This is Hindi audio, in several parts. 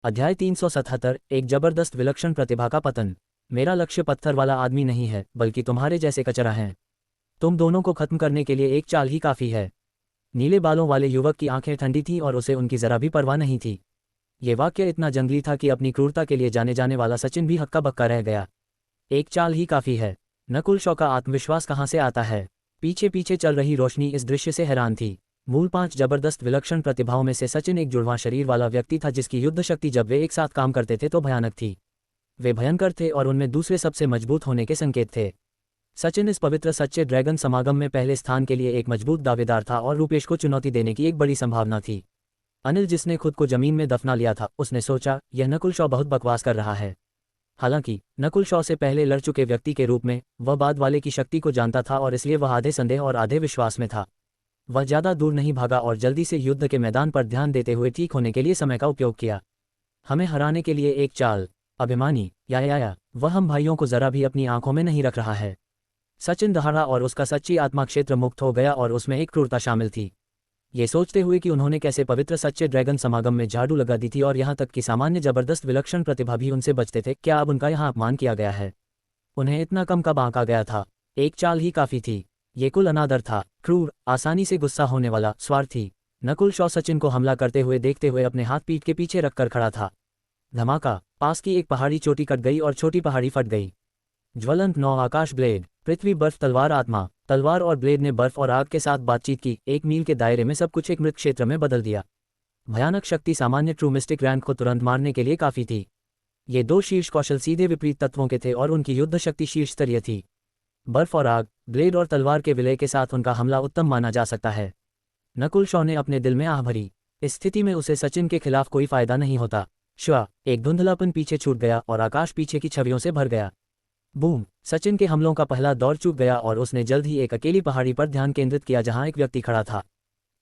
अध्याय 377 एक जबरदस्त विलक्षण प्रतिभा का पतन। मेरा लक्ष्य पत्थर वाला आदमी नहीं है, बल्कि तुम्हारे जैसे कचरा है। तुम दोनों को खत्म करने के लिए एक चाल ही काफ़ी है। नीले बालों वाले युवक की आंखें ठंडी थीं और उसे उनकी जरा भी परवाह नहीं थी। ये वाक्य इतना जंगली था कि अपनी क्रूरता के लिए जाने जाने वाला सचिन भी हक्का बक्का रह गया। एक चाल ही काफ़ी है। नकुल शॉ का आत्मविश्वास कहाँ से आता है? पीछे पीछे चल रही रोशनी इस दृश्य से हैरान थी। मूल 5 जबरदस्त विलक्षण प्रतिभाओं में से सचिन एक जुड़वां शरीर वाला व्यक्ति था, जिसकी युद्ध शक्ति जब वे एक साथ काम करते थे तो भयानक थी। वे भयंकर थे और उनमें दूसरे सबसे मजबूत होने के संकेत थे। सचिन इस पवित्र सच्चे ड्रैगन समागम में पहले स्थान के लिए एक मजबूत दावेदार था और रूपेश को चुनौती देने की एक बड़ी संभावना थी। अनिल, जिसने खुद को जमीन में दफना लिया था, उसने सोचा यह नकुल शॉ बहुत बकवास कर रहा है। हालांकि नकुल शॉ से पहले लड़ चुके व्यक्ति के रूप में वह बाद वाले की शक्ति को जानता था और इसलिए वह आधे संदेह और आधे विश्वास में था। वह ज़्यादा दूर नहीं भागा और जल्दी से युद्ध के मैदान पर ध्यान देते हुए ठीक होने के लिए समय का उपयोग किया। हमें हराने के लिए एक चाल। अभिमानी या वह हम भाइयों को जरा भी अपनी आंखों में नहीं रख रहा है। सचिन दहाड़ा और उसका सच्ची आत्मा क्षेत्र मुक्त हो गया और उसमें एक क्रूरता शामिल थी। ये सोचते हुए कि उन्होंने कैसे पवित्र सच्चे ड्रैगन समागम में झाड़ू लगा दी थी और यहाँ तक कि सामान्य जबरदस्त विलक्षण प्रतिभा भी उनसे बचते थे, क्या अब उनका यहाँ अपमान किया गया है? उन्हें इतना कम कब आंका गया था? एक चाल ही काफ़ी थी। ये कुल अनादर था, क्रूर, आसानी से गुस्सा होने वाला, स्वार्थी। नकुल शॉ सचिन को हमला करते हुए देखते हुए अपने हाथ पीठ के पीछे रखकर खड़ा था। धमाका! पास की एक पहाड़ी चोटी कट गई और छोटी पहाड़ी फट गई। ज्वलंत 9 आकाश ब्लेड, पृथ्वी बर्फ तलवार आत्मा। तलवार और ब्लेड ने बर्फ और आग के साथ बातचीत की। 1 मील के दायरे में सब कुछ एक मृत क्षेत्र में बदल दिया। भयानक शक्ति सामान्य ट्रू मिस्टिक रैंक को तुरंत मारने के लिए काफ़ी थी। ये 2 शीर्ष कौशल सीधे विपरीत तत्वों के थे और उनकी युद्ध शक्ति शीर्ष स्तरीय थी। बर्फ और आग, ब्लेड और तलवार के विलय के साथ उनका हमला उत्तम माना जा सकता है। नकुल शॉ ने अपने दिल में आह भरी। इस स्थिति में उसे सचिन के खिलाफ कोई फायदा नहीं होता। एक धुंधलापन पीछे छूट गया और आकाश पीछे की छवियों से भर गया। बूम! सचिन के हमलों का पहला दौर चूक गया और उसने जल्द ही एक अकेली पहाड़ी पर ध्यान केंद्रित किया जहां एक व्यक्ति खड़ा था।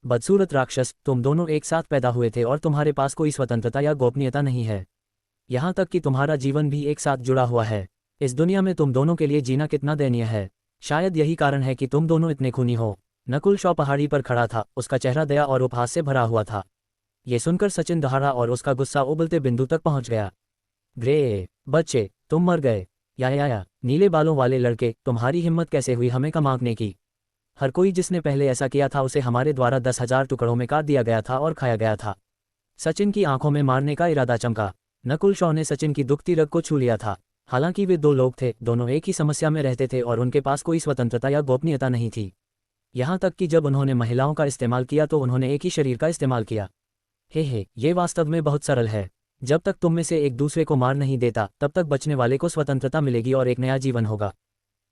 बदसूरत राक्षस, तुम दोनों एक साथ पैदा हुए थे और तुम्हारे पास कोई स्वतंत्रता या गोपनीयता नहीं है। यहाँ तक कि तुम्हारा जीवन भी एक साथ जुड़ा हुआ है। इस दुनिया में तुम दोनों के लिए जीना कितना दयनीय है। शायद यही कारण है कि तुम दोनों इतने खूनी हो। नकुल शॉ पहाड़ी पर खड़ा था, उसका चेहरा दया और उपहास से भरा हुआ था। ये सुनकर सचिन दहाड़ा और उसका गुस्सा उबलते बिंदु तक पहुंच गया। ग्रे बच्चे, तुम मर गए। या नीले बालों वाले लड़के, तुम्हारी हिम्मत कैसे हुई हमें कम आंकने की? हर कोई जिसने पहले ऐसा किया था उसे हमारे द्वारा 10,000 टुकड़ों में काट दिया गया था और खाया गया था। सचिन की आंखों में मारने का इरादा चमका। नकुल शॉ ने सचिन की दुखती रग को छू लिया था। हालांकि वे 2 लोग थे, दोनों एक ही समस्या में रहते थे और उनके पास कोई स्वतंत्रता या गोपनीयता नहीं थी। यहाँ तक कि जब उन्होंने महिलाओं का इस्तेमाल किया तो उन्होंने एक ही शरीर का इस्तेमाल किया। ये वास्तव में बहुत सरल है। जब तक तुम में से एक दूसरे को मार नहीं देता, तब तक बचने वाले को स्वतंत्रता मिलेगी और एक नया जीवन होगा।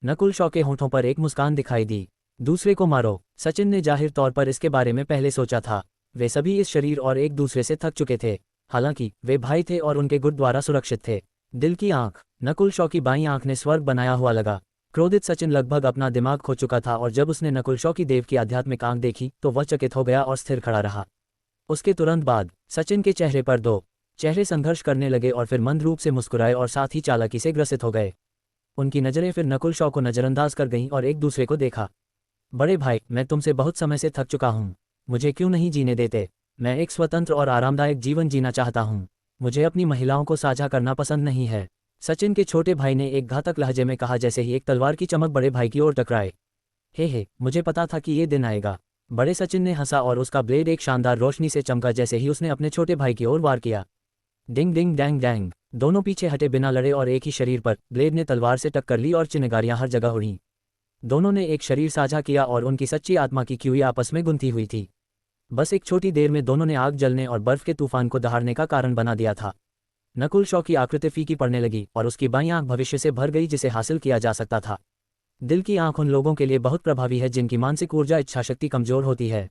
नकुल शॉ के होठों पर एक मुस्कान दिखाई दी। दूसरे को मारो। सचिन ने जाहिर तौर पर इसके बारे में पहले सोचा था। वे सभी इस शरीर और एक दूसरे से थक चुके थे। हालांकि वे भाई थे और उनके गुट द्वारा सुरक्षित थे। दिल की आंख। नकुल शॉ की बाईं आंख ने स्वर्ग बनाया हुआ लगा। क्रोधित सचिन लगभग अपना दिमाग खो चुका था और जब उसने नकुल शॉ की देव की आध्यात्मिक आंख देखी तो वह चकित हो गया और स्थिर खड़ा रहा। उसके तुरंत बाद सचिन के चेहरे पर 2 चेहरे संघर्ष करने लगे और फिर मंद रूप से मुस्कुराए और साथ ही चालाकी से ग्रसित हो गए। उनकी नज़रें फिर नकुल शॉ को नज़रअंदाज कर गईं और एक दूसरे को देखा। बड़े भाई, मैं तुमसे बहुत समय से थक चुका हूँ। मुझे क्यों नहीं जीने देते? मैं एक स्वतंत्र और आरामदायक जीवन जीना चाहता हूँ। मुझे अपनी महिलाओं को साझा करना पसंद नहीं है। सचिन के छोटे भाई ने एक घातक लहजे में कहा, जैसे ही एक तलवार की चमक बड़े भाई की ओर टकराए। मुझे पता था कि ये दिन आएगा। बड़े सचिन ने हंसा और उसका ब्लेड एक शानदार रोशनी से चमका जैसे ही उसने अपने छोटे भाई की ओर वार किया। डिंग डिंग डैंग डैंग। दोनों पीछे हटे बिना लड़े और एक ही शरीर पर ब्लेड ने तलवार से टक्कर ली और चिनगारियां हर जगह उड़ी। दोनों ने एक शरीर साझा किया और उनकी सच्ची आत्मा की क्यूई आपस में गुंथी हुई थी। बस एक छोटी देर में दोनों ने आग जलने और बर्फ के तूफान को दहाड़ने का कारण बना दिया था। नकुल शॉ की आकृति फीकी पड़ने लगी और उसकी बाईं आंख भविष्य से भर गई जिसे हासिल किया जा सकता था। दिल की आंख उन लोगों के लिए बहुत प्रभावी है जिनकी मानसिक ऊर्जा इच्छाशक्ति कमजोर होती है।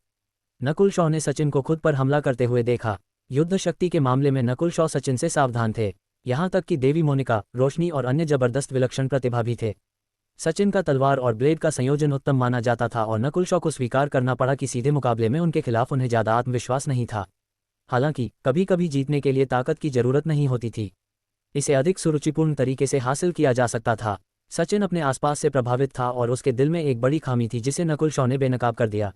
नकुल शॉ ने सचिन को खुद पर हमला करते हुए देखा। युद्ध शक्ति के मामले में नकुल शॉ सचिन से सावधान थे। यहाँ तक कि देवी मोनिका, रोशनी और अन्य जबरदस्त विलक्षण प्रतिभा भी थे। सचिन का तलवार और ब्लेड का संयोजन उत्तम माना जाता था और नकुल शॉ को स्वीकार करना पड़ा कि सीधे मुकाबले में उनके खिलाफ उन्हें ज़्यादा आत्मविश्वास नहीं था। हालांकि कभी कभी जीतने के लिए ताकत की जरूरत नहीं होती थी। इसे अधिक सुरुचिपूर्ण तरीके से हासिल किया जा सकता था। सचिन अपने आसपास से प्रभावित था और उसके दिल में एक बड़ी खामी थी जिसे नकुल शॉ ने बेनकाब कर दिया।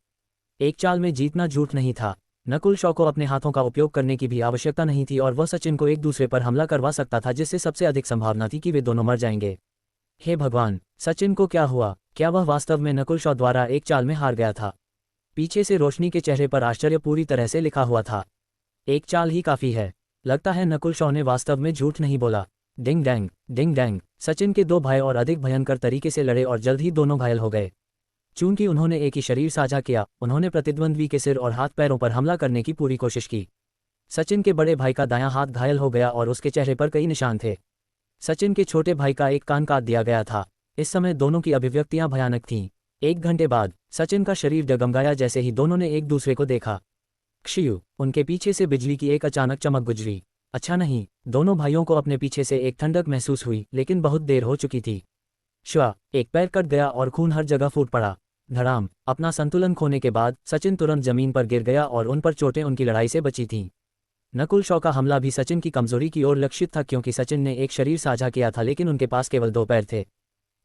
एक चाल में जीतना झूठ नहीं था। नकुल शॉ को अपने हाथों का उपयोग करने की भी आवश्यकता नहीं थी और वह सचिन को एक दूसरे पर हमला करवा सकता था, जिससे सबसे अधिक संभावना थी कि वे दोनों मर जाएंगे। हे भगवान, सचिन को क्या हुआ? क्या वह वास्तव में नकुल शॉ द्वारा एक चाल में हार गया था? पीछे से रोशनी के चेहरे पर आश्चर्य पूरी तरह से लिखा हुआ था। एक चाल ही काफी है। लगता है नकुल शॉ ने वास्तव में झूठ नहीं बोला। डिंग डैंग, डिंग डैंग। सचिन के दो भाई और अधिक भयंकर तरीके से लड़े और जल्द ही दोनों घायल हो गए। चूंकि उन्होंने एक ही शरीर साझा किया, उन्होंने प्रतिद्वंद्वी के सिर और हाथ पैरों पर हमला करने की पूरी कोशिश की। सचिन के बड़े भाई का दायां हाथ घायल हो गया और उसके चेहरे पर कई निशान थे। सचिन के छोटे भाई का एक कान काट दिया गया था। इस समय दोनों की अभिव्यक्तियां भयानक थीं। 1 घंटे बाद सचिन का शरीर डगमगाया जैसे ही दोनों ने एक दूसरे को देखा। क्षयु, उनके पीछे से बिजली की एक अचानक चमक गुजरी। अच्छा नहीं, दोनों भाइयों को अपने पीछे से एक ठंडक महसूस हुई, लेकिन बहुत देर हो चुकी थी। श्वा, एक पैर कट गया और खून हर जगह फूट पड़ा। धड़ाम। अपना संतुलन खोने के बाद सचिन तुरंत जमीन पर गिर गया और उन पर चोटें उनकी लड़ाई से बची थीं। नकुल शॉ का हमला भी सचिन की कमजोरी की ओर लक्षित था, क्योंकि सचिन ने एक शरीर साझा किया था लेकिन उनके पास केवल 2 पैर थे।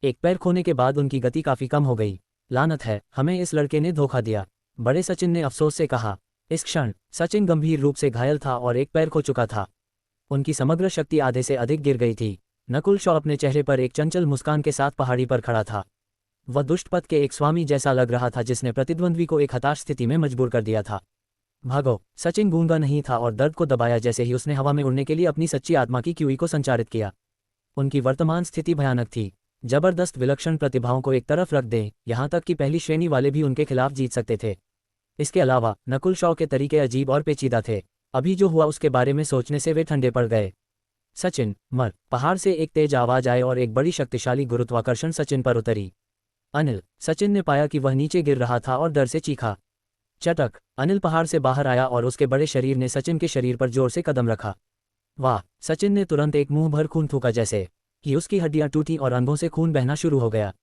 एक पैर खोने के बाद उनकी गति काफी कम हो गई। लानत है, हमें इस लड़के ने धोखा दिया, बड़े सचिन ने अफसोस से कहा। इस क्षण सचिन गंभीर रूप से घायल था और एक पैर खो चुका था। उनकी समग्र शक्ति आधे से अधिक गिर गई थी। नकुल शॉ अपने चेहरे पर एक चंचल मुस्कान के साथ पहाड़ी पर खड़ा था। वह दुष्टपथ के एक स्वामी जैसा लग रहा था जिसने प्रतिद्वंद्वी को एक हताश स्थिति में मजबूर कर दिया था। भागो। सचिन गूंगा नहीं था और दर्द को दबाया जैसे ही उसने हवा में उड़ने के लिए अपनी सच्ची आत्मा की क्यूई को संचारित किया। उनकी वर्तमान स्थिति भयानक थी। जबरदस्त विलक्षण प्रतिभाओं को एक तरफ रख दें, यहां तक कि पहली श्रेणी वाले भी उनके खिलाफ जीत सकते थे। इसके अलावा नकुल शॉ के तरीके अजीब और पेचीदा थे। अभी जो हुआ उसके बारे में सोचने से वे ठंडे पड़ गए। सचिन, मर। पहाड़ से एक तेज आवाज आए और एक बड़ी शक्तिशाली गुरुत्वाकर्षण सचिन पर उतरी। अनिल। सचिन ने पाया कि वह नीचे गिर रहा था और डर से चीखा। चटक। अनिल पहाड़ से बाहर आया और उसके बड़े शरीर ने सचिन के शरीर पर जोर से कदम रखा। वाह। सचिन ने तुरंत एक मुंह भर खून थूका जैसे कि उसकी हड्डियां टूटी और अंगों से खून बहना शुरू हो गया।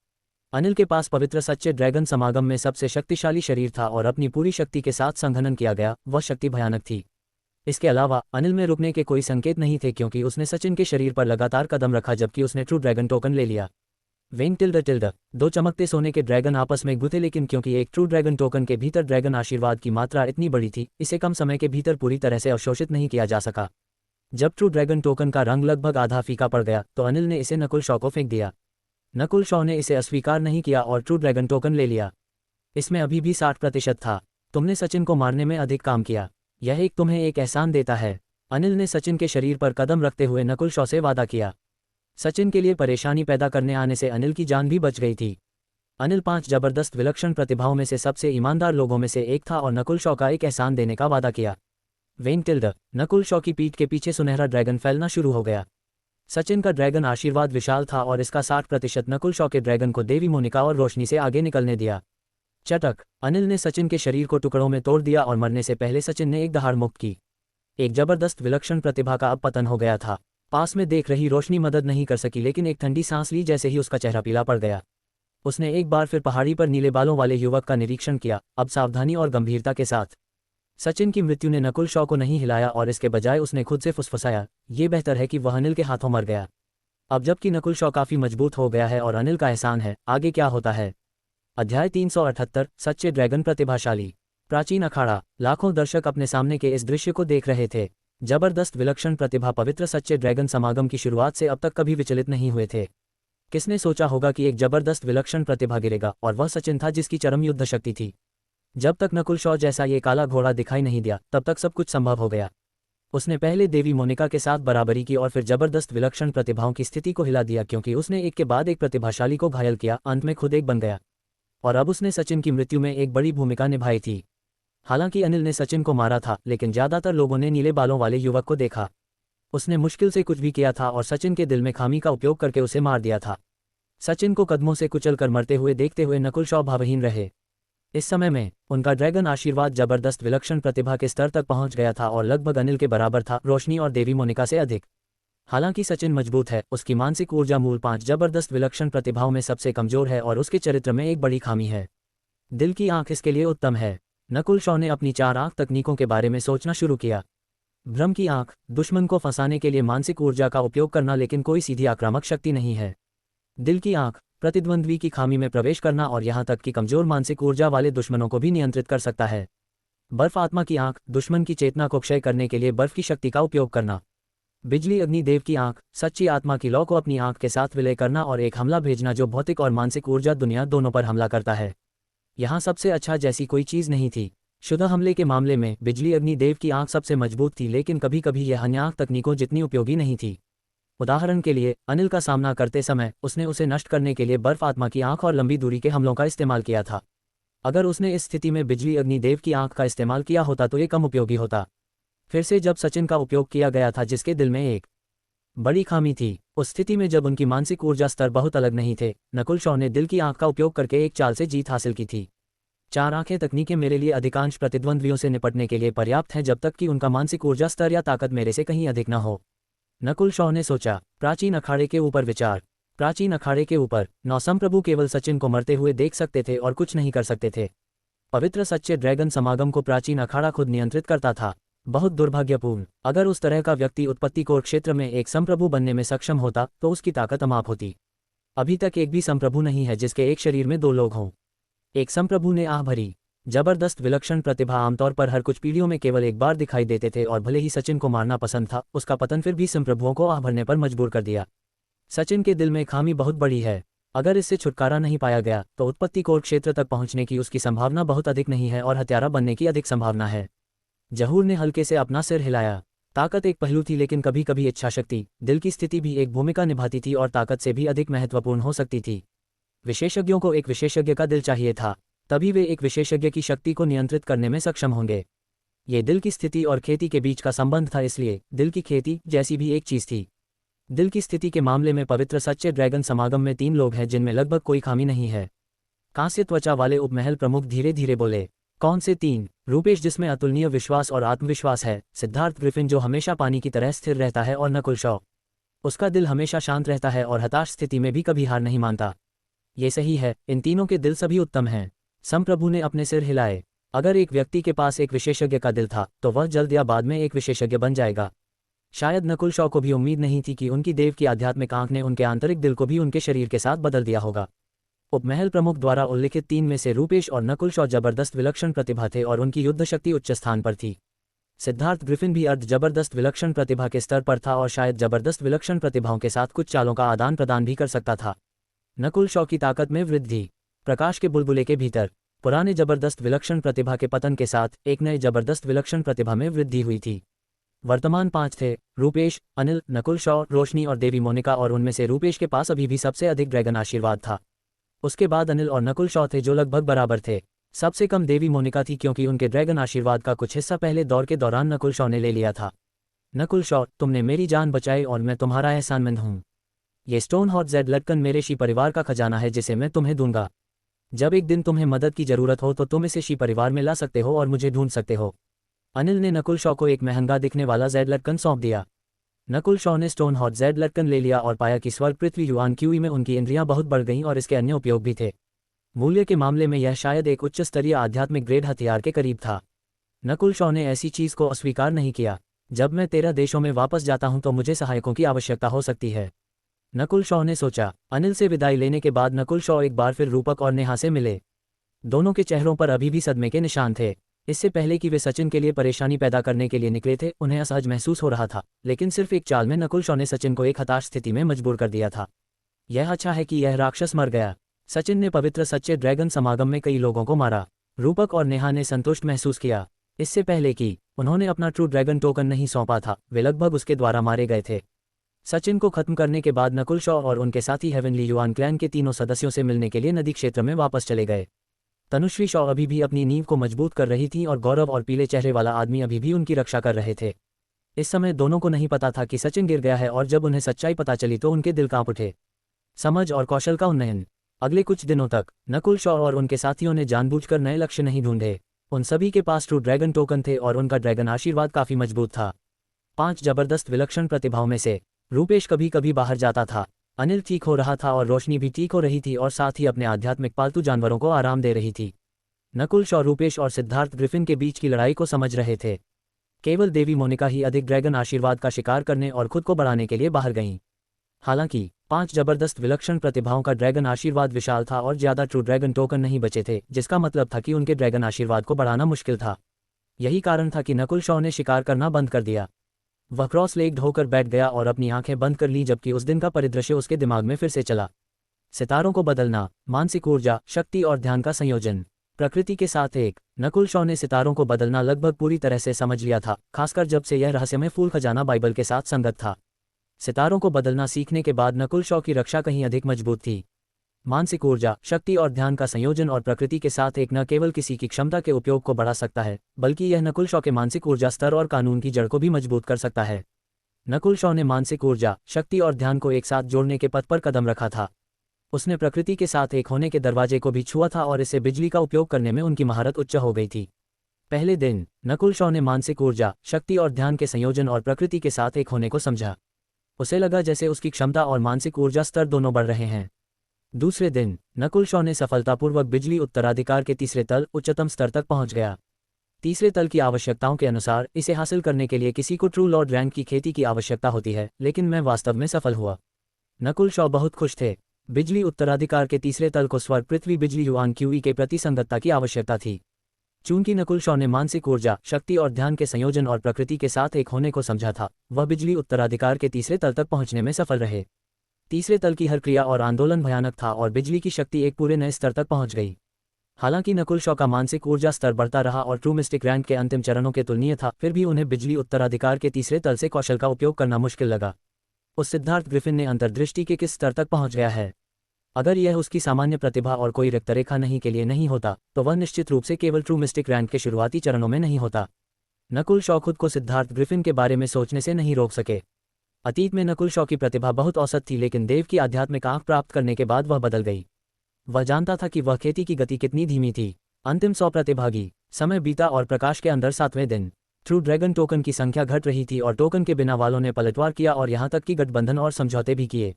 अनिल के पास पवित्र सच्चे ड्रैगन समागम में सबसे शक्तिशाली शरीर था और अपनी पूरी शक्ति के साथ संघनन किया गया, वह शक्ति भयानक थी। इसके अलावा अनिल में रुकने के कोई संकेत नहीं थे, क्योंकि उसने सचिन के शरीर पर लगातार कदम रखा जबकि उसने ट्रू ड्रैगन टोकन ले लिया। वेंग टिल्ड। 2 चमकते सोने के ड्रैगन आपस में गुथे, लेकिन क्योंकि एक ट्रू ड्रैगन टोकन के भीतर ड्रैगन आशीर्वाद की मात्रा इतनी बड़ी थी, इसे कम समय के भीतर पूरी तरह से अवशोषित नहीं किया जा सका। जब ट्रू ड्रैगन टोकन का रंग लगभग आधा फीका पड़ गया तो अनिल ने इसे नकुल शॉ को फेंक दिया। नकुल शॉ ने इसे अस्वीकार नहीं किया और ट्रू ड्रैगन टोकन ले लिया। इसमें अभी भी 60% था। तुमने सचिन को मारने में अधिक काम किया, यह एक तुम्हें एक एहसान देता है। अनिल ने सचिन के शरीर पर कदम रखते हुए नकुल शॉ से वादा किया। सचिन के लिए परेशानी पैदा करने आने से अनिल की जान भी बच गई थी। अनिल 5 जबरदस्त विलक्षण प्रतिभाओं में से सबसे ईमानदार लोगों में से एक था और नकुल शॉ का एक एहसान देने का वादा किया। वेंग टिल्ड। नकुल शॉ की पीठ के पीछे सुनहरा ड्रैगन फैलना शुरू हो गया। सचिन का ड्रैगन आशीर्वाद विशाल था और इसका 60% नकुल शॉ के ड्रैगन को देवी मोनिका और रोशनी से आगे निकलने दिया। चटक। अनिल ने सचिन के शरीर को टुकड़ों में तोड़ दिया और मरने से पहले सचिन ने एक दहाड़ मुक्त की। एक जबरदस्त विलक्षण प्रतिभा का अब पतन हो गया था। पास में देख रही रोशनी मदद नहीं कर सकी, लेकिन एक ठंडी सांस ली जैसे ही उसका चेहरा पीला पड़ गया। उसने एक बार फिर पहाड़ी पर नीले बालों वाले युवक का निरीक्षण किया, अब सावधानी और गंभीरता के साथ। सचिन की मृत्यु ने नकुल शॉ को नहीं हिलाया और इसके बजाय उसने खुद से फुसफुसाया, ये बेहतर है कि वह अनिल के हाथों मर गया। अब जबकि नकुल शॉ काफी मजबूत हो गया है और अनिल का एहसान है, आगे क्या होता है। अध्याय 378 सच्चे ड्रैगन प्रतिभाशाली। प्राचीन अखाड़ा। लाखों दर्शक अपने सामने के इस दृश्य को देख रहे थे। जबरदस्त विलक्षण प्रतिभा पवित्र सच्चे ड्रैगन समागम की शुरुआत से अब तक कभी विचलित नहीं हुए थे। किसने सोचा होगा कि एक जबरदस्त विलक्षण प्रतिभा गिरेगा, और वह सचिन था जिसकी चरम युद्ध शक्ति थी। जब तक नकुल शॉ जैसा ये काला घोड़ा दिखाई नहीं दिया तब तक सब कुछ संभव हो गया। उसने पहले देवी मोनिका के साथ बराबरी की और फिर जबरदस्त विलक्षण प्रतिभाओं की स्थिति को हिला दिया, क्योंकि उसने एक के बाद एक प्रतिभाशाली को घायल किया, अंत में खुद एक बन गया। और अब उसने सचिन की मृत्यु में एक बड़ी भूमिका निभाई थी। हालांकि अनिल ने सचिन को मारा था, लेकिन ज्यादातर लोगों ने नीले बालों वाले युवक को देखा। उसने मुश्किल से कुछ भी किया था और सचिन के दिल में खामी का उपयोग करके उसे मार दिया था। सचिन को कदमों से कुचलकर मरते हुए देखते हुए नकुल शॉ भावहीन रहे। इस समय में उनका ड्रैगन आशीर्वाद जबरदस्त विलक्षण प्रतिभा के स्तर तक पहुंच गया था और लगभग अनिल के बराबर था, रोशनी और देवी मोनिका से अधिक। हालांकि सचिन मजबूत है, उसकी मानसिक ऊर्जा मूल 5 जबरदस्त विलक्षण प्रतिभाओं में सबसे कमजोर है और उसके चरित्र में एक बड़ी खामी है। दिल की आंख इसके लिए उत्तम है। नकुल शॉ ने अपनी 4 आंख तकनीकों के बारे में सोचना शुरू किया। भ्रम की आंख, दुश्मन को फंसाने के लिए मानसिक ऊर्जा का उपयोग करना, लेकिन कोई सीधी आक्रामक शक्ति नहीं है। दिल की आंख, प्रतिद्वंद्वी की खामी में प्रवेश करना और यहां तक कि कमजोर मानसिक ऊर्जा वाले दुश्मनों को भी नियंत्रित कर सकता है। बर्फ आत्मा की आंख, दुश्मन की चेतना को क्षय करने के लिए बर्फ की शक्ति का उपयोग करना। बिजली अग्निदेव की आंख, सच्ची आत्मा की लौ को अपनी आंख के साथ विलय करना और एक हमला भेजना जो भौतिक और मानसिक ऊर्जा दुनिया दोनों पर हमला करता है। यहाँ सबसे अच्छा जैसी कोई चीज़ नहीं थी। शुद्ध हमले के मामले में बिजली अग्निदेव की आंख सबसे मजबूत थी, लेकिन कभी कभी यह अन्य आंख तकनीकों जितनी उपयोगी नहीं थी। उदाहरण के लिए अनिल का सामना करते समय उसने उसे नष्ट करने के लिए बर्फ आत्मा की आंख और लंबी दूरी के हमलों का इस्तेमाल किया था। अगर उसने इस स्थिति में बिजली अग्निदेव की आंख का इस्तेमाल किया होता तो ये कम उपयोगी होता। फिर से जब सचिन का उपयोग किया गया था जिसके दिल में एक बड़ी खामी थी, उस स्थिति में जब उनकी मानसिक ऊर्जा स्तर बहुत अलग नहीं थे, नकुल शॉ ने दिल की आंख का उपयोग करके एक चाल से जीत हासिल की थी। चार आंखें तकनीकें मेरे लिए अधिकांश प्रतिद्वंद्वियों से निपटने के लिए पर्याप्त हैं जब तक कि उनका मानसिक ऊर्जा स्तर या ताकत मेरे से कहीं अधिक न हो, नकुल शॉ ने सोचा। प्राचीन अखाड़े के ऊपर विचार। प्राचीन अखाड़े के ऊपर नौसमप्रभु केवल सचिन को मरते हुए देख सकते थे और कुछ नहीं कर सकते थे। पवित्र सच्चे ड्रैगन समागम को प्राचीन अखाड़ा खुद नियंत्रित करता था। बहुत दुर्भाग्यपूर्ण। अगर उस तरह का व्यक्ति उत्पत्ति कोर क्षेत्र में एक संप्रभु बनने में सक्षम होता तो उसकी ताकत अमाप होती। अभी तक एक भी संप्रभु नहीं है जिसके एक शरीर में दो लोग हों। एक संप्रभु ने आह भरी। जबरदस्त विलक्षण प्रतिभा आमतौर पर हर कुछ पीढ़ियों में केवल एक बार दिखाई देते थे और भले ही सचिन को मारना पसंद था, उसका पतन फिर भी संप्रभुओं को आह भरने पर मजबूर कर दिया। सचिन के दिल में खामी बहुत बड़ी है। अगर इससे छुटकारा नहीं पाया गया तो उत्पत्ति कोर क्षेत्र तक पहुंचने की उसकी संभावना बहुत अधिक नहीं है और हत्यारा बनने की अधिक संभावना है। जहूर ने हल्के से अपना सिर हिलाया। ताकत एक पहलू थी, लेकिन कभी कभी इच्छाशक्ति, दिल की स्थिति भी एक भूमिका निभाती थी और ताकत से भी अधिक महत्वपूर्ण हो सकती थी। विशेषज्ञों को एक विशेषज्ञ का दिल चाहिए था, तभी वे एक विशेषज्ञ की शक्ति को नियंत्रित करने में सक्षम होंगे। ये दिल की स्थिति और खेती के बीच का संबंध था, इसलिए दिल की खेती जैसी भी एक चीज थी। दिल की स्थिति के मामले में पवित्र सच्चे ड्रैगन समागम में 3 लोग हैं जिनमें लगभग कोई खामी नहीं है। कांस्य त्वचा वाले उपमहल प्रमुख धीरे धीरे बोले। कौन से 3? रूपेश जिसमें अतुलनीय विश्वास और आत्मविश्वास है, सिद्धार्थ ग्रिफिन जो हमेशा पानी की तरह स्थिर रहता है, और नकुल शॉ। उसका दिल हमेशा शांत रहता है और हताश स्थिति में भी कभी हार नहीं मानता। ये सही है, इन तीनों के दिल सभी उत्तम हैं। संप्रभु ने अपने सिर हिलाए। अगर एक व्यक्ति के पास एक विशेषज्ञ का दिल था तो वह जल्द या बाद में एक विशेषज्ञ बन जाएगा। शायद नकुल शॉ को भी उम्मीद नहीं थी कि उनकी देव की आध्यात्मिक आंख ने उनके आंतरिक दिल को भी उनके शरीर के साथ बदल दिया होगा। उपमहल प्रमुख द्वारा उल्लिखित 3 में से रूपेश और नकुल शॉ जबरदस्त विलक्षण प्रतिभा थे और उनकी युद्ध शक्ति उच्च स्थान पर थी। सिद्धार्थ ग्रिफिन भी अर्ध जबरदस्त विलक्षण प्रतिभा के स्तर पर था और शायद जबरदस्त विलक्षण प्रतिभाओं के साथ कुछ चालों का आदान प्रदान भी कर सकता था। नकुल शॉ की ताकत में वृद्धि। प्रकाश के बुलबुले के भीतर पुराने जबरदस्त विलक्षण प्रतिभा के पतन के साथ एक नए जबरदस्त विलक्षण प्रतिभा में वृद्धि हुई थी। वर्तमान 5 थे, रूपेश, अनिल, नकुल शॉ, रोशनी और देवी मोनिका, और उनमें से रूपेश के पास अभी भी सबसे अधिक ड्रैगन आशीर्वाद था। उसके बाद अनिल और नकुल शॉ थे जो लगभग बराबर थे। सबसे कम देवी मोनिका थी क्योंकि उनके ड्रैगन आशीर्वाद का कुछ हिस्सा पहले दौर के दौरान नकुल शॉ ने ले लिया था। नकुल शॉ, तुमने मेरी जान बचाई और मैं तुम्हारा एहसानमंद हूँ। ये स्टोन हॉट जेड लटकन मेरे शी परिवार का खजाना है जिसे मैं तुम्हें दूंगा। जब एक दिन तुम्हें मदद की जरूरत हो तो तुम इसे शी परिवार में ला सकते हो और मुझे ढूंढ सकते हो। अनिल ने नकुल शॉ को एक महंगा दिखने वाला जेड लटकन सौंप दिया। नकुल शॉ ने स्टोन हॉट जेड लटकन ले लिया और पाया कि स्वर्ग पृथ्वी युआन क्यूई में उनकी इंद्रियां बहुत बढ़ गईं और इसके अन्य उपयोग भी थे। मूल्य के मामले में यह शायद एक उच्च स्तरीय आध्यात्मिक ग्रेड हथियार के करीब था। नकुल शॉ ने ऐसी चीज को अस्वीकार नहीं किया। जब मैं 13 देशों में वापस जाता हूं तो मुझे सहायकों की आवश्यकता हो सकती है, नकुल शॉ ने सोचा। अनिल से विदाई लेने के बाद नकुल शॉ एक बार फिर रूपक और नेहा से मिले। दोनों के चेहरों पर अभी भी सदमे के निशान थे। इससे पहले कि वे सचिन के लिए परेशानी पैदा करने के लिए निकले थे, उन्हें असहज महसूस हो रहा था, लेकिन सिर्फ एक चाल में नकुल शॉ ने सचिन को एक हताश स्थिति में मजबूर कर दिया था। यह अच्छा है कि यह राक्षस मर गया। सचिन ने पवित्र सच्चे ड्रैगन समागम में कई लोगों को मारा। रूपक और नेहा ने संतुष्ट महसूस किया। इससे पहले कि उन्होंने अपना ट्रू ड्रैगन टोकन नहीं सौंपा था, वे लगभग उसके द्वारा मारे गए थे। सचिन को खत्म करने के बाद नकुल शॉ और उनके साथी हेवनली युआन क्लैन के तीनों सदस्यों से मिलने के लिए नदी क्षेत्र में वापस चले गए। तनुश्री शॉ अभी भी अपनी नींव को मजबूत कर रही थी और गौरव और पीले चेहरे वाला आदमी अभी भी उनकी रक्षा कर रहे थे। इस समय दोनों को नहीं पता था कि सचिन गिर गया है, और जब उन्हें सच्चाई पता चली तो उनके दिल कांप उठे। समझ और कौशल का उन्नयन। अगले कुछ दिनों तक नकुल शॉ और उनके साथियों ने जानबूझकर नए लक्ष्य नहीं ढूंढे। उन सभी के पास ट्रू ड्रैगन टोकन थे और उनका ड्रैगन आशीर्वाद काफी मजबूत था। 5 जबरदस्त विलक्षण प्रतिभाओं में से रूपेश कभी कभी बाहर जाता था, अनिल ठीक हो रहा था और रोशनी भी ठीक हो रही थी और साथ ही अपने आध्यात्मिक पालतू जानवरों को आराम दे रही थी। नकुल शॉ रूपेश और सिद्धार्थ ग्रिफिन के बीच की लड़ाई को समझ रहे थे। केवल देवी मोनिका ही अधिक ड्रैगन आशीर्वाद का शिकार करने और खुद को बढ़ाने के लिए बाहर गईं। हालांकि 5 जबरदस्त विलक्षण प्रतिभाओं का ड्रैगन आशीर्वाद विशाल था और ज्यादा ट्रू ड्रैगन टोकन नहीं बचे थे, जिसका मतलब था कि उनके ड्रैगन आशीर्वाद को बढ़ाना मुश्किल था। यही कारण था कि नकुल शॉ ने शिकार करना बंद कर दिया। वह क्रॉस लेग्ड होकर बैठ गया और अपनी आंखें बंद कर ली, जबकि उस दिन का परिदृश्य उसके दिमाग में फिर से चला। सितारों को बदलना, मानसिक ऊर्जा, शक्ति और ध्यान का संयोजन, प्रकृति के साथ एक। नकुल शॉ ने सितारों को बदलना लगभग पूरी तरह से समझ लिया था, खासकर जब से यह रहस्यमय फूल खजाना बाइबल के साथ संगत था। सितारों को बदलना सीखने के बाद नकुल शॉ की रक्षा कहीं अधिक मजबूत थी। मानसिक ऊर्जा, शक्ति और ध्यान का संयोजन और प्रकृति के साथ एक न केवल किसी की क्षमता के उपयोग को बढ़ा सकता है, बल्कि यह नकुल शॉ के मानसिक ऊर्जा स्तर और कानून की जड़ को भी मजबूत कर सकता है। नकुल शॉ ने मानसिक ऊर्जा, शक्ति और ध्यान को एक साथ जोड़ने के पथ पर कदम रखा था। उसने प्रकृति के साथ एक होने के दरवाजे को भी छुआ था और इससे बिजली का उपयोग करने में उनकी महारत उच्च हो गई थी। पहले दिन नकुल शॉ ने मानसिक ऊर्जा, शक्ति और ध्यान के संयोजन और प्रकृति के साथ एक होने को समझा। उसे लगा जैसे उसकी क्षमता और मानसिक ऊर्जा स्तर दोनों बढ़ रहे हैं। दूसरे दिन नकुल शॉ ने सफलतापूर्वक बिजली उत्तराधिकार के तीसरे तल, उच्चतम स्तर तक पहुंच गया। तीसरे तल की आवश्यकताओं के अनुसार इसे हासिल करने के लिए किसी को ट्रू लॉर्ड रैंक की खेती की आवश्यकता होती है, लेकिन मैं वास्तव में सफल हुआ। नकुल शॉ बहुत खुश थे। बिजली उत्तराधिकार के तीसरे तल को स्वर्ग पृथ्वी बिजली युआन क्यूई के प्रति संगतता की आवश्यकता थी। चूंकि नकुल शॉ ने मानसिक ऊर्जा, शक्ति और ध्यान के संयोजन और प्रकृति के साथ एक होने को समझा था, वह बिजली उत्तराधिकार के तीसरे तल तक पहुंचने में सफल रहे। तीसरे तल की हर क्रिया और आंदोलन भयानक था और बिजली की शक्ति एक पूरे नए स्तर तक पहुंच गई। हालांकि नकुल शॉ का मानसिक ऊर्जा स्तर बढ़ता रहा और ट्रू मिस्टिक रैंक के अंतिम चरणों के तुलनीय था, फिर भी उन्हें बिजली उत्तराधिकार के तीसरे तल से कौशल का उपयोग करना मुश्किल लगा। उस सिद्धार्थ ग्रिफिन ने अंतर्दृष्टि के किस स्तर तक पहुंच गया है? अगर यह उसकी सामान्य प्रतिभा और कोई रक्तरेखा नहीं के लिए नहीं होता, तो वह निश्चित रूप से केवल ट्रू मिस्टिक रैंक के शुरुआती चरणों में नहीं होता। नकुल शॉ खुद को सिद्धार्थ ग्रिफिन के बारे में सोचने से नहीं रोक सके। अतीत में नकुल शॉ की प्रतिभा बहुत औसत थी, लेकिन देव की आध्यात्मिक आंख प्राप्त करने के बाद वह बदल गई। वह जानता था कि वह खेती की गति कितनी धीमी थी। अंतिम 100 प्रतिभागी, समय बीता और प्रकाश के अंदर 7वें दिन ट्रू ड्रैगन टोकन की संख्या घट रही थी और टोकन के बिना वालों ने पलटवार किया और यहां तक कि गठबंधन और समझौते भी किए।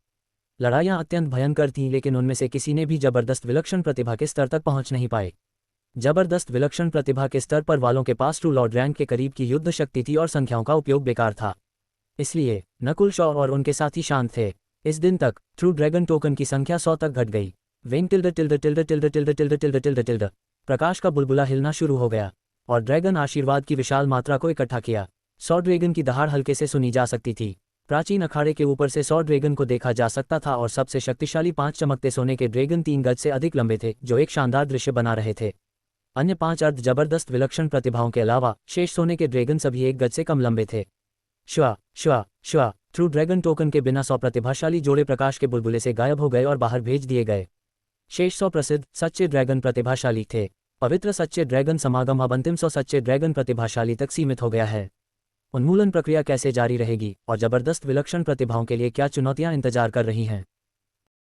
लड़ाइयां अत्यंत भयंकर थीं, लेकिन उनमें से किसी ने भी जबरदस्त विलक्षण प्रतिभा के स्तर तक पहुंच नहीं पाए। जबरदस्त विलक्षण प्रतिभा के स्तर पर वालों के पास ट्रू लॉर्ड रैंक के करीब की युद्ध शक्ति थी और संख्याओं का उपयोग बेकार था। इसलिए नकुल शॉ और उनके साथी शांत थे। इस दिन तक ट्रू ड्रैगन टोकन की संख्या 100 तक घट गई। When tilde tilde tilde tilde tilde tilde tilde tilde tilde. प्रकाश का बुलबुला हिलना शुरू हो गया और ड्रैगन आशीर्वाद की विशाल मात्रा को इकट्ठा किया। 100 ड्रैगन की दहाड़ हल्के से सुनी जा सकती थी। प्राचीन अखाड़े के ऊपर से 100 ड्रैगन को देखा जा सकता था और सबसे शक्तिशाली 5 चमकते सोने के ड्रैगन 3 गज से अधिक लंबे थे, जो एक शानदार दृश्य बना रहे थे। अन्य 5 अर्ध जबरदस्त विलक्षण प्रतिभाओं के अलावा शेष सोने के ड्रैगन सभी 1 गज से कम लंबे थे। श्वा श्वा श्वा। ट्रू ड्रैगन टोकन के बिना 100 प्रतिभाशाली जोड़े प्रकाश के बुलबुले से गायब हो गए और बाहर भेज दिए गए। शेष 100 प्रसिद्ध सच्चे ड्रैगन प्रतिभाशाली थे। पवित्र सच्चे ड्रैगन समागम अब अंतिम 100 सच्चे ड्रैगन प्रतिभाशाली तक सीमित हो गया है। उन्मूलन प्रक्रिया कैसे जारी रहेगी और जबरदस्त विलक्षण प्रतिभाओं के लिए क्या चुनौतियां इंतजार कर रही हैं?